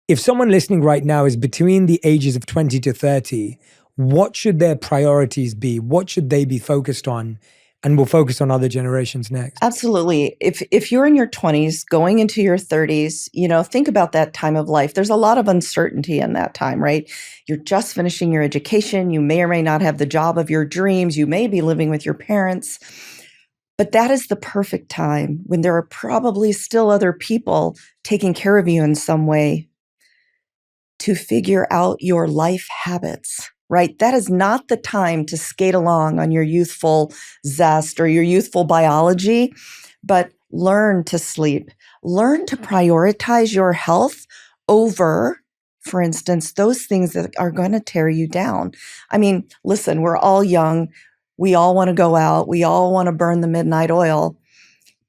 if someone listening right now is between the ages of 20 to 30, what should their priorities be? What should they be focused on? And we'll focus on other generations next. Absolutely. If you're in your 20s, going into your 30s, think about that time of life. There's a lot of uncertainty in that time, right? You're just finishing your education. You may or may not have the job of your dreams. You may be living with your parents. But that is the perfect time when there are probably still other people taking care of you in some way to figure out your life habits, right? That is not the time to skate along on your youthful zest or your youthful biology, but learn to sleep, learn to prioritize your health over, for instance, those things that are going to tear you down. I mean, listen, we're all young. We all want to go out. We all want to burn the midnight oil.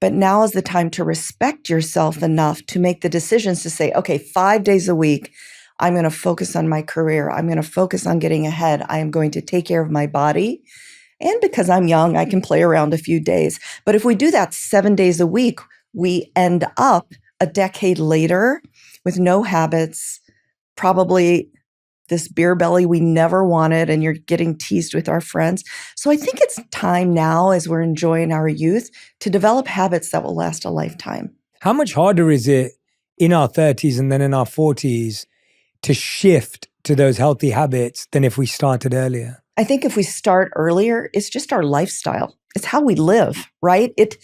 But now is the time to respect yourself enough to make the decisions to say, okay, 5 days a week, I'm going to focus on my career. I'm going to focus on getting ahead. I am going to take care of my body. And because I'm young, I can play around a few days. But if we do that 7 days a week, we end up a decade later with no habits, probably this beer belly we never wanted, and you're getting teased with our friends. So I think it's time now, as we're enjoying our youth, to develop habits that will last a lifetime. How much harder is it in our 30s and then in our 40s to shift to those healthy habits than if we started earlier? I think if we start earlier, it's just our lifestyle. It's how we live, right? It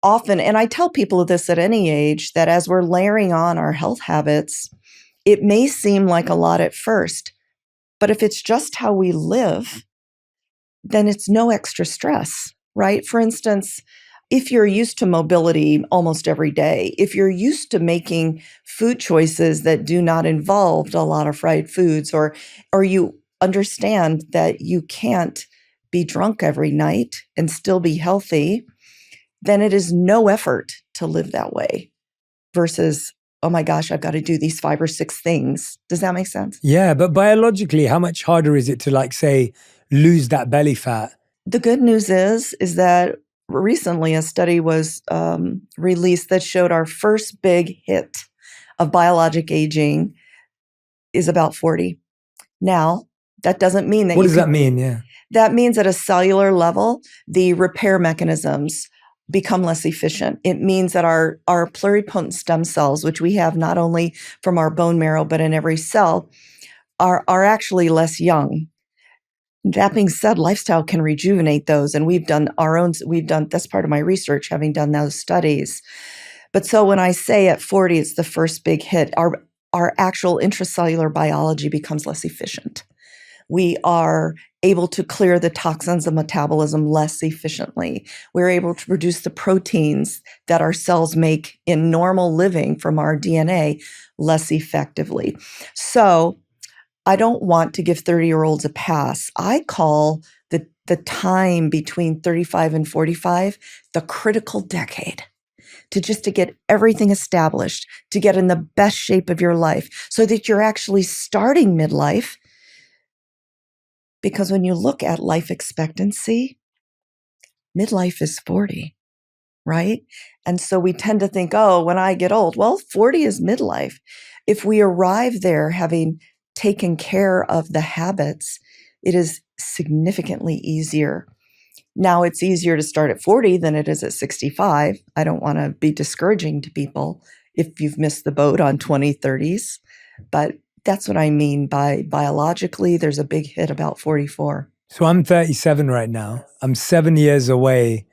often, and I tell people this at any age, that as we're layering on our health habits, it may seem like a lot at first, but if it's just how we live, then it's no extra stress, right? For instance, if you're used to mobility almost every day, if you're used to making food choices that do not involve a lot of fried foods, or you understand that you can't be drunk every night and still be healthy, then it is no effort to live that way versus, oh my gosh, I've got to do these 5 or 6 things. Does that make sense? Yeah, but biologically, how much harder is it to say, lose that belly fat? The good news is that recently a study was released that showed our first big hit of biologic aging is about 40. Now, that doesn't mean that What does that mean? Yeah. That means at a cellular level, the repair mechanisms become less efficient. It means that our pluripotent stem cells, which we have not only from our bone marrow, but in every cell, are actually less young. That being said, lifestyle can rejuvenate those. And that's part of my research, having done those studies. But so when I say at 40, it's the first big hit, our actual intracellular biology becomes less efficient. We are able to clear the toxins of metabolism less efficiently. We're able to produce the proteins that our cells make in normal living from our DNA less effectively. So I don't want to give 30-year-olds a pass. I call the time between 35 and 45 the critical decade to get everything established, to get in the best shape of your life so that you're actually starting midlife. Because when you look at life expectancy, midlife is 40, right? And so we tend to think, oh, when I get old, well, 40 is midlife. If we arrive there having taken care of the habits, it is significantly easier. Now, it's easier to start at 40 than it is at 65. I don't want to be discouraging to people if you've missed the boat on 20, 30s, but that's what I mean by biologically, there's a big hit about 44. So I'm 37 right now. I'm 7 years away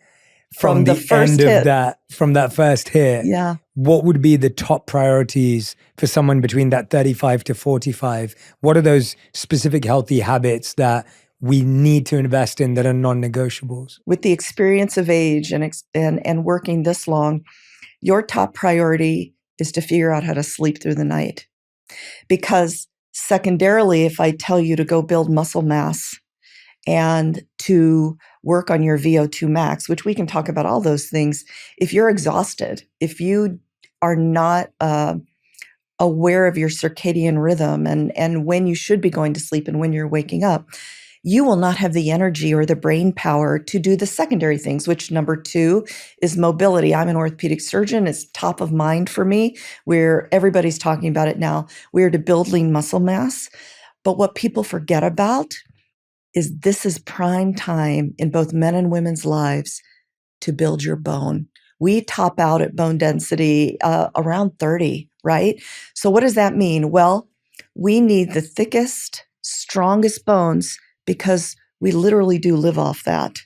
from the end of that, from that first hit. Yeah. What would be the top priorities for someone between that 35 to 45? What are those specific healthy habits that we need to invest in that are non-negotiables? With the experience of age and working this long, your top priority is to figure out how to sleep through the night. Because secondarily, if I tell you to go build muscle mass and to work on your VO2 max, which we can talk about all those things, if you're exhausted, if you are not aware of your circadian rhythm and when you should be going to sleep and when you're waking up, you will not have the energy or the brain power to do the secondary things, which number 2 is mobility. I'm an orthopedic surgeon. It's top of mind for me, where everybody's talking about it now. We're to build lean muscle mass. But what people forget about is this is prime time in both men and women's lives to build your bone. We top out at bone density around 30, right? So what does that mean? Well, we need the thickest, strongest bones because we literally do live off that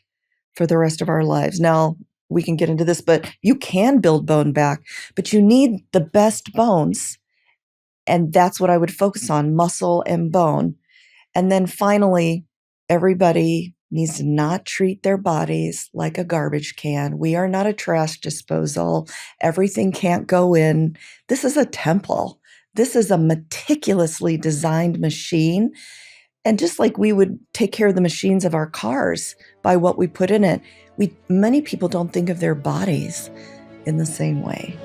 for the rest of our lives. Now, we can get into this, but you can build bone back, but you need the best bones. And that's what I would focus on, muscle and bone. And then finally, everybody needs to not treat their bodies like a garbage can. We are not a trash disposal. Everything can't go in. This is a temple. This is a meticulously designed machine. And just like we would take care of the machines of our cars by what we put in it, many people don't think of their bodies in the same way.